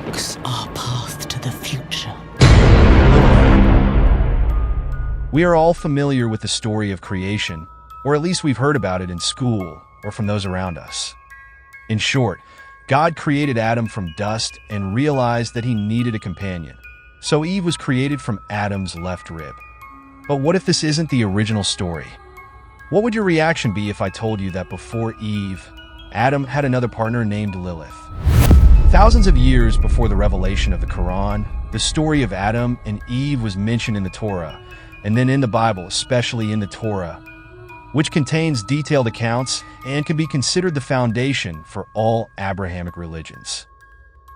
marks our path to the future. We are all familiar with the story of creation, or at least we've heard about it in school or from those around us. In short, God created Adam from dust and realized that he needed a companion. So Eve was created from Adam's left rib. But what if this isn't the original story? What would your reaction be if I told you that before Eve, Adam had another partner named Lilith? Thousands of years before the revelation of the Quran, the story of Adam and Eve was mentioned in the Torah, and then in the Bible, especially in the Torah, which contains detailed accounts and can be considered the foundation for all Abrahamic religions.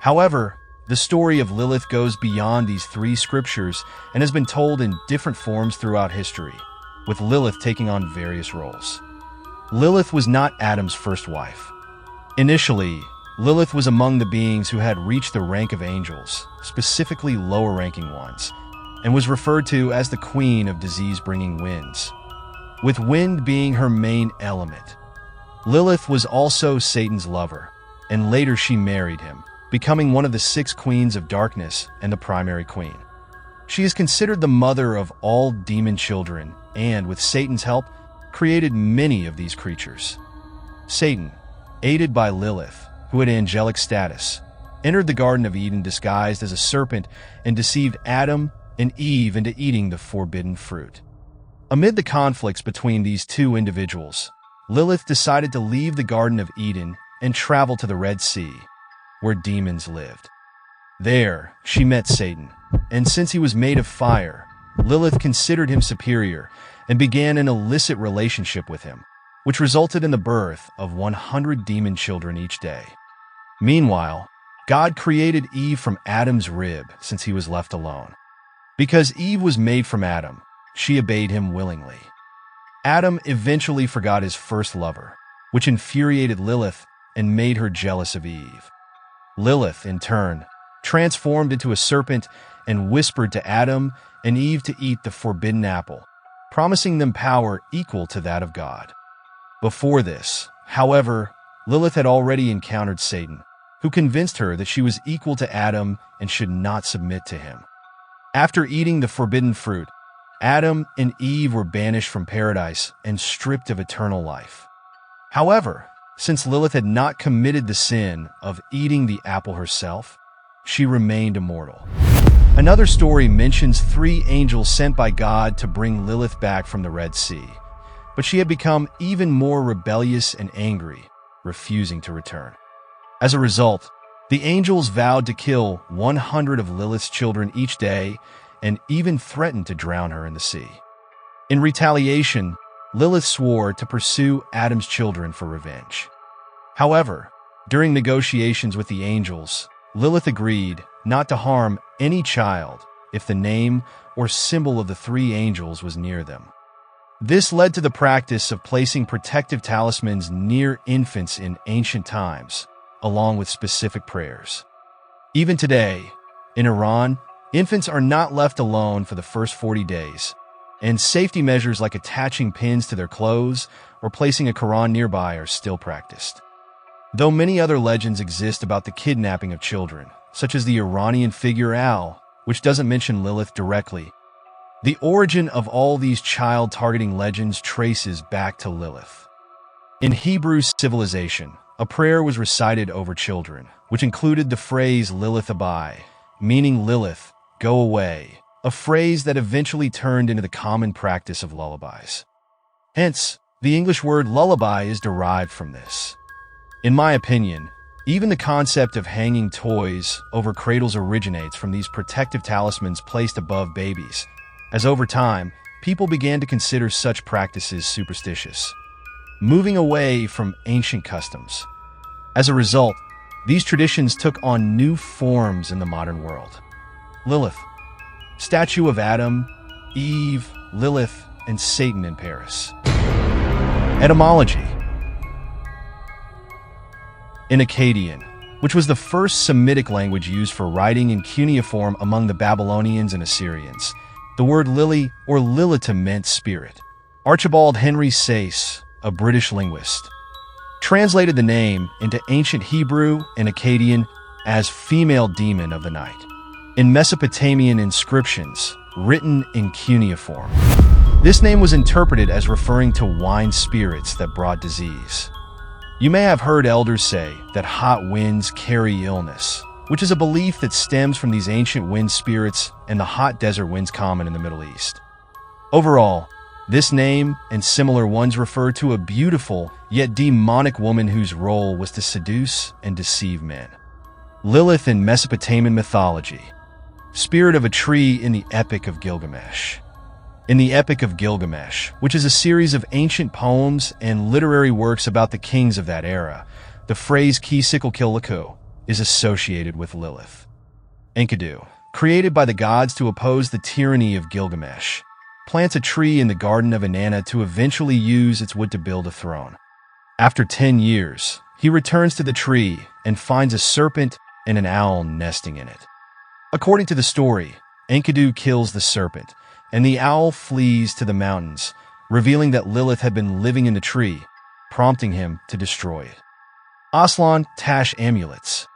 However, the story of Lilith goes beyond these three scriptures and has been told in different forms throughout history, with Lilith taking on various roles. Lilith was not Adam's first wife. Initially, Lilith was among the beings who had reached the rank of angels, specifically lower-ranking ones, and was referred to as the queen of disease-bringing winds, with wind being her main element. Lilith was also Satan's lover, and later she married him, becoming one of the 6 queens of darkness and the primary queen. She is considered the mother of all demon children and, with Satan's help, created many of these creatures. Satan, aided by Lilith, who had angelic status, entered the Garden of Eden disguised as a serpent and deceived Adam and Eve into eating the forbidden fruit. Amid the conflicts between these two individuals, Lilith decided to leave the Garden of Eden and travel to the Red Sea, where demons lived. There, she met Satan, and since he was made of fire, Lilith considered him superior and began an illicit relationship with him, which resulted in the birth of 100 demon children each day. Meanwhile, God created Eve from Adam's rib since he was left alone. Because Eve was made from Adam, she obeyed him willingly. Adam eventually forgot his first lover, which infuriated Lilith and made her jealous of Eve. Lilith, in turn, transformed into a serpent and whispered to Adam and Eve to eat the forbidden apple, promising them power equal to that of God. Before this, however, Lilith had already encountered Satan, who convinced her that she was equal to Adam and should not submit to him. After eating the forbidden fruit, Adam and Eve were banished from paradise and stripped of eternal life. However, since Lilith had not committed the sin of eating the apple herself, she remained immortal. Another story mentions 3 angels sent by God to bring Lilith back from the Red Sea, but she had become even more rebellious and angry, refusing to return. As a result, the angels vowed to kill 100 of Lilith's children each day and even threatened to drown her in the sea. In retaliation, Lilith swore to pursue Adam's children for revenge. However, during negotiations with the angels, Lilith agreed not to harm any child if the name or symbol of the 3 angels was near them. This led to the practice of placing protective talismans near infants in ancient times, along with specific prayers. Even today, in Iran, infants are not left alone for the first 40 days, and safety measures like attaching pins to their clothes or placing a Quran nearby are still practiced. Though many other legends exist about the kidnapping of children, such as the Iranian figure Al, which doesn't mention Lilith directly, the origin of all these child-targeting legends traces back to Lilith. In Hebrew civilization, a prayer was recited over children, which included the phrase Lilith Abai, meaning Lilith, go away, a phrase that eventually turned into the common practice of lullabies. Hence, the English word lullaby is derived from this. In my opinion, even the concept of hanging toys over cradles originates from these protective talismans placed above babies, as over time, people began to consider such practices superstitious, moving away from ancient customs. As a result, these traditions took on new forms in the modern world. Lilith, statue of Adam, Eve, Lilith, and Satan in Paris. Etymology. In Akkadian, which was the first Semitic language used for writing in cuneiform among the Babylonians and Assyrians, the word lily or lilita meant spirit. Archibald Henry Sayce, a British linguist, translated the name into ancient Hebrew and Akkadian as female demon of the night in Mesopotamian inscriptions written in cuneiform. This name was interpreted as referring to wine spirits that brought disease. You may have heard elders say that hot winds carry illness, which is a belief that stems from these ancient wind spirits and the hot desert winds common in the Middle East. Overall, this name and similar ones refer to a beautiful yet demonic woman whose role was to seduce and deceive men. Lilith in Mesopotamian mythology, spirit of a tree in the Epic of Gilgamesh. In the Epic of Gilgamesh, which is a series of ancient poems and literary works about the kings of that era, the phrase Ki-Sikil-Kil-Liku is associated with Lilith. Enkidu, created by the gods to oppose the tyranny of Gilgamesh, plants a tree in the garden of Inanna to eventually use its wood to build a throne. After 10 years, he returns to the tree and finds a serpent and an owl nesting in it. According to the story, Enkidu kills the serpent, and the owl flees to the mountains, revealing that Lilith had been living in the tree, prompting him to destroy it. Aslan Tash amulets.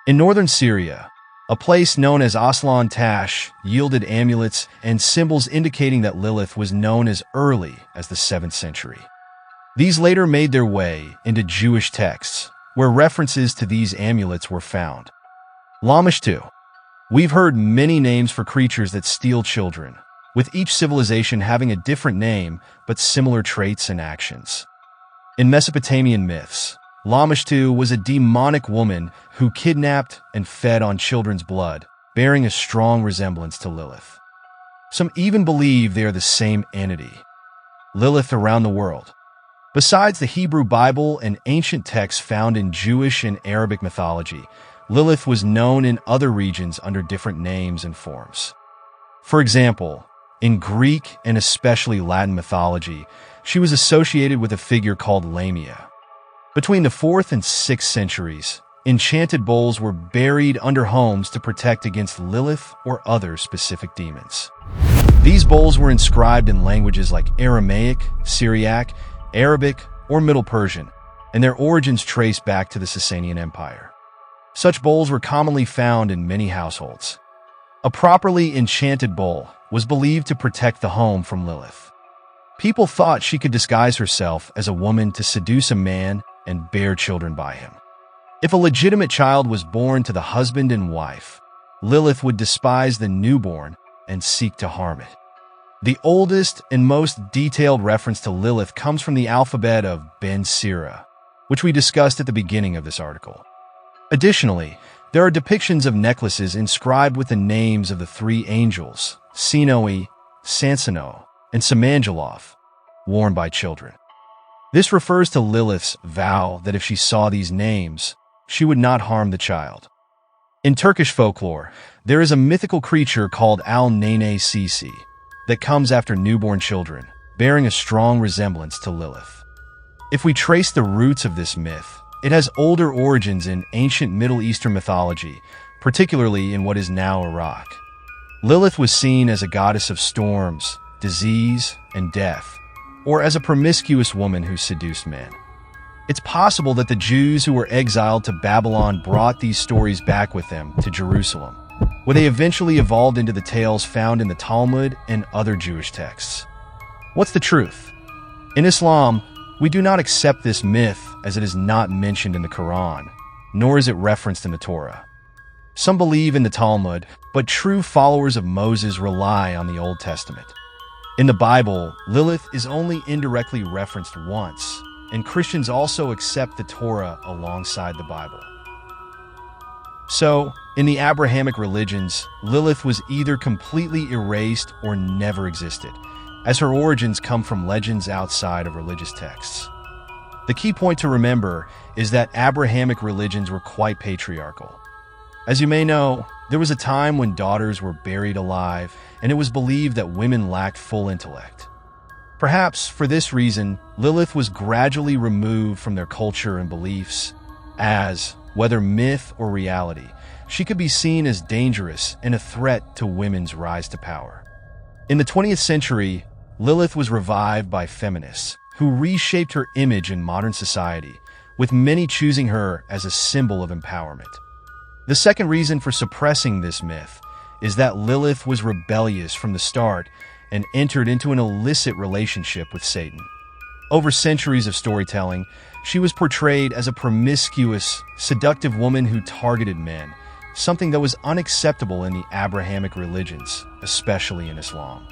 In northern Syria, a place known as Aslan Tash yielded amulets and symbols indicating that Lilith was known as early as the 7th century. These later made their way into Jewish texts, where references to these amulets were found. Lamashtu. We've heard many names for creatures that steal children, with each civilization having a different name but similar traits and actions. In Mesopotamian myths, Lamashtu was a demonic woman who kidnapped and fed on children's blood, bearing a strong resemblance to Lilith. Some even believe they are the same entity. Lilith around the world. Besides the Hebrew Bible and ancient texts found in Jewish and Arabic mythology, Lilith was known in other regions under different names and forms. For example, in Greek and especially Latin mythology, she was associated with a figure called Lamia. Between the 4th and 6th centuries, enchanted bowls were buried under homes to protect against Lilith or other specific demons. These bowls were inscribed in languages like Aramaic, Syriac, Arabic, or Middle Persian, and their origins trace back to the Sasanian Empire. Such bowls were commonly found in many households. A properly enchanted bowl was believed to protect the home from Lilith. People thought she could disguise herself as a woman to seduce a man and bear children by him. If a legitimate child was born to the husband and wife, Lilith would despise the newborn and seek to harm it. The oldest and most detailed reference to Lilith comes from the alphabet of Ben Sira, which we discussed at the beginning of this article. Additionally, there are depictions of necklaces inscribed with the names of the 3 angels, Sinoi, Sansano, and Samanjaloth, worn by children. This refers to Lilith's vow that if she saw these names, she would not harm the child. In Turkish folklore, there is a mythical creature called Al-Nene Sisi that comes after newborn children, bearing a strong resemblance to Lilith. If we trace the roots of this myth, it has older origins in ancient Middle Eastern mythology, particularly in what is now Iraq. Lilith was seen as a goddess of storms, disease, and death, or as a promiscuous woman who seduced men. It's possible that the Jews who were exiled to Babylon brought these stories back with them to Jerusalem, where they eventually evolved into the tales found in the Talmud and other Jewish texts. What's the truth? In Islam, we do not accept this myth as it is not mentioned in the Quran, nor is it referenced in the Torah. Some believe in the Talmud, but true followers of Moses rely on the Old Testament. In the Bible, Lilith is only indirectly referenced once, and Christians also accept the Torah alongside the Bible. So, in the Abrahamic religions, Lilith was either completely erased or never existed, as her origins come from legends outside of religious texts. The key point to remember is that Abrahamic religions were quite patriarchal. As you may know, there was a time when daughters were buried alive, and it was believed that women lacked full intellect. Perhaps for this reason, Lilith was gradually removed from their culture and beliefs, as, whether myth or reality, she could be seen as dangerous and a threat to women's rise to power. In the 20th century, Lilith was revived by feminists who reshaped her image in modern society, with many choosing her as a symbol of empowerment. The second reason for suppressing this myth is that Lilith was rebellious from the start and entered into an illicit relationship with Satan. Over centuries of storytelling, she was portrayed as a promiscuous, seductive woman who targeted men, something that was unacceptable in the Abrahamic religions, especially in Islam.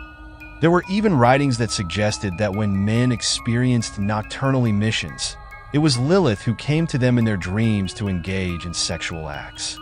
There were even writings that suggested that when men experienced nocturnal emissions, it was Lilith who came to them in their dreams to engage in sexual acts.